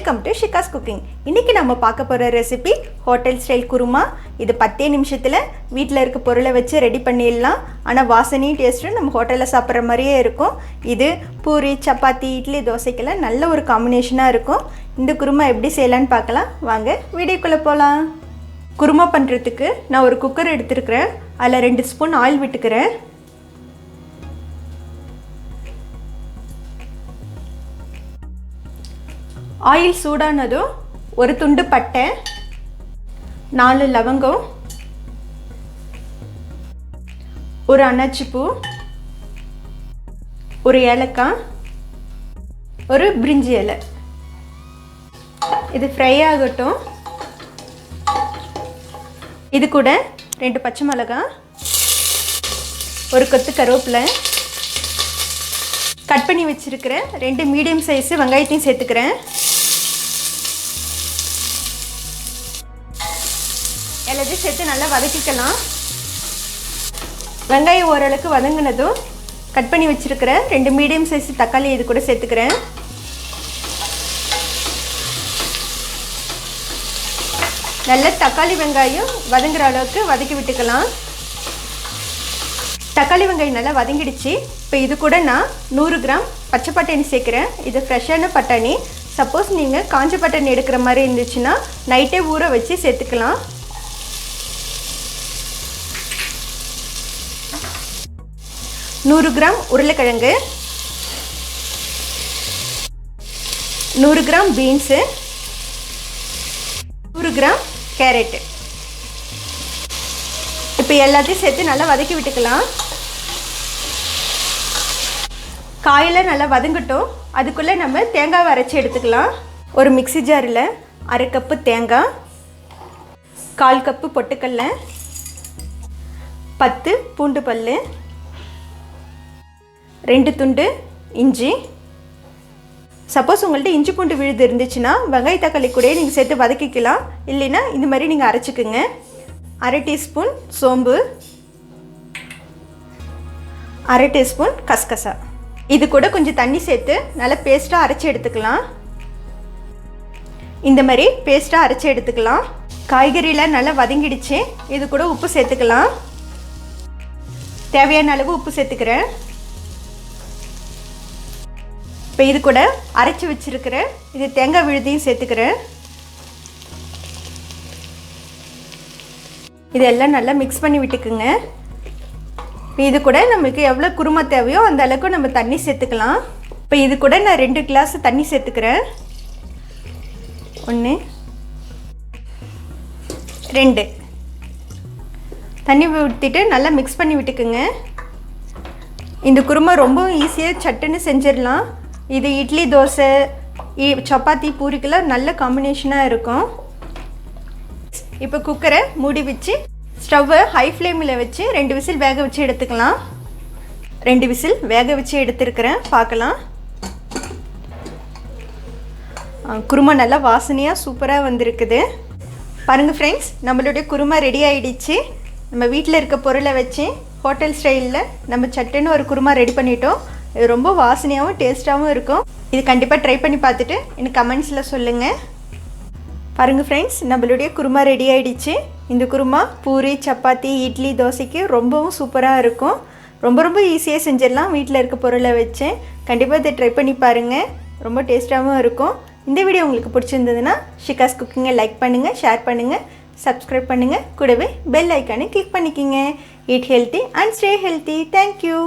Welcome to ஷிகாஸ் cooking. இன்றைக்கி நம்ம பார்க்க போகிற ரெசிபி ஹோட்டல் ஸ்டைல் குருமா. இது 10 நிமிஷத்தில் வீட்டில் இருக்க பொருளை வச்சு ரெடி பண்ணிடலாம். ஆனால் வாசனையும் டேஸ்ட்டும் நம்ம ஹோட்டலில் சாப்பிட்ற மாதிரியே இருக்கும். இது பூரி, சப்பாத்தி, இட்லி, தோசைக்கெல்லாம் நல்ல ஒரு காம்பினேஷனாக இருக்கும். இந்த குருமா எப்படி செய்யலான்னு பார்க்கலாம். வாங்க வீடியோக்குள்ளே போகலாம். குருமா பண்ணுறதுக்கு நான் ஒரு குக்கர் எடுத்துருக்கிறேன். அதில் 2 ஸ்பூன் ஆயில் விட்டுக்கிறேன். ஆயில் சூடானதும் ஒரு துண்டு பட்டை, 4 லவங்கம், ஒரு அன்னாச்சிப்பூ, ஒரு ஏலக்காய், ஒரு பிரிஞ்சி இலை. இது ஃப்ரை ஆகட்டும். இது கூட 2 பச்சை மிளகாய், ஒரு கொத்து கருவேப்பிலை, கட் பண்ணி வச்சுருக்கிற 2 மீடியம் சைஸு வெங்காயத்தையும் சேர்த்துக்கிறேன். எல்லாத்தையும் சேர்த்து நல்லா வதக்கிக்கலாம். வெங்காயம் ஓரளவுக்கு வதங்கினதும் கட் பண்ணி வச்சுருக்கிற 2 மீடியம் சைஸ் தக்காளி இது கூட சேர்த்துக்கிறேன். நல்லா தக்காளி வெங்காயம் வதங்குற அளவுக்கு வதக்கி விட்டுக்கலாம். தக்காளி வெங்காயம் நல்லா வதங்கிடுச்சு. இப்போ இது கூட நான் 100 கிராம் பச்சை பட்டாணி சேர்க்குறேன். இது ஃப்ரெஷ்ஷான பட்டாணி. சப்போஸ் நீங்கள் காஞ்ச பட்டாணி எடுக்கிற மாதிரி இருந்துச்சுன்னா நைட்டே ஊற வச்சு சேர்த்துக்கலாம். 100 கிராம் உருளைக்கிழங்கு, 100 கிராம் பீன்ஸு, 100 கிராம் கேரட்டு. இப்போ எல்லாத்தையும் சேர்த்து நல்லா வதக்கி விட்டுக்கலாம். காயில் நல்லா வதங்கட்டும். அதுக்குள்ளே நம்ம தேங்காய் அரைச்சி எடுத்துக்கலாம். ஒரு மிக்ஸி ஜாரில் 1/2 கப்பு தேங்காய், 1/4 கப்பு பொட்டுக்கடலை, 10 பூண்டு பல், 2 துண்டு இஞ்சி. சப்போஸ் உங்கள்கிட்ட இஞ்சி பூண்டு விழுது இருந்துச்சுன்னா வெங்காய தக்காளி கூட நீங்கள் சேர்த்து வதக்கிக்கலாம். இல்லைன்னா இந்த மாதிரி நீங்கள் அரைச்சிக்குங்க. 1/2 டீஸ்பூன் சோம்பு, 1/2 டீஸ்பூன் கசகசா. இது கூட கொஞ்சம் தண்ணி சேர்த்து நல்லா பேஸ்ட்டாக அரைச்சி எடுத்துக்கலாம். இந்த மாதிரி பேஸ்ட்டாக அரைச்சி எடுத்துக்கலாம். காய்கறியில் நல்லா வதங்கிடுச்சு. இது கூட உப்பு சேர்த்துக்கலாம். தேவையான அளவு உப்பு சேர்த்துக்கிறேன். இப்போ இது கூட அரைச்சி வச்சுருக்கிற இது தேங்காய் விழுதையும் சேர்த்துக்கிறேன். இதெல்லாம் நல்லா மிக்ஸ் பண்ணி விட்டுக்குங்க. இது கூட நமக்கு எவ்வளோ குருமா தேவையோ அந்த அளவுக்கு நம்ம தண்ணி சேர்த்துக்கலாம். இப்போ இது கூட நான் 2 கிளாஸ் தண்ணி சேர்த்துக்கிறேன். 1 2 தண்ணி ஊற்றிட்டு நல்லா மிக்ஸ் பண்ணி விட்டுக்குங்க. இந்த குருமா ரொம்ப ஈஸியாக சட்டுன்னு செஞ்சிடலாம். இது இட்லி, தோசை, சப்பாத்தி, பூரிக்கெல்லாம் நல்ல காம்பினேஷனாக இருக்கும். இப்போ குக்கரை மூடி வச்சு ஸ்டவ்வை ஹை ஃப்ளேமில் வச்சு 2 விசில் வேக வச்சு எடுத்துக்கலாம். 2 விசில் வேக வச்சு எடுத்துருக்கிறேன். பார்க்கலாம். குருமா நல்லா வாசனையாக சூப்பராக வந்திருக்குது. பாருங்கள் ஃப்ரெண்ட்ஸ், நம்மளுடைய குருமா ரெடி ஆகிடுச்சு. நம்ம வீட்டில் இருக்க பொருளை வச்சு ஹோட்டல் ஸ்டைலில் நம்ம சட்டுன்னு ஒரு குருமா ரெடி பண்ணிட்டோம். இது ரொம்ப வாசனையாகவும் டேஸ்ட்டாகவும் இருக்கும். இது கண்டிப்பாக ட்ரை பண்ணி பார்த்துட்டு எனக்கு கமெண்ட்ஸில் சொல்லுங்கள். பாருங்கள் ஃப்ரெண்ட்ஸ், நம்மளுடைய குருமா ரெடி ஆகிடுச்சு. இந்த குருமா பூரி, சப்பாத்தி, இட்லி, தோசைக்கு ரொம்பவும் சூப்பராக இருக்கும். ரொம்ப ஈஸியாக செஞ்சிடலாம் வீட்டில் இருக்க பொருளை வச்சு. கண்டிப்பாக இதை ட்ரை பண்ணி பாருங்கள். ரொம்ப டேஸ்ட்டாகவும் இருக்கும். இந்த வீடியோ உங்களுக்கு பிடிச்சிருந்ததுன்னா ஷிகாஸ் குக்கிங்கை லைக் பண்ணுங்கள், ஷேர் பண்ணுங்கள், சப்ஸ்கிரைப் பண்ணுங்கள். கூடவே பெல் ஐக்கானை கிளிக் பண்ணிக்கிங்க. Eat healthy and stay healthy. Thank you.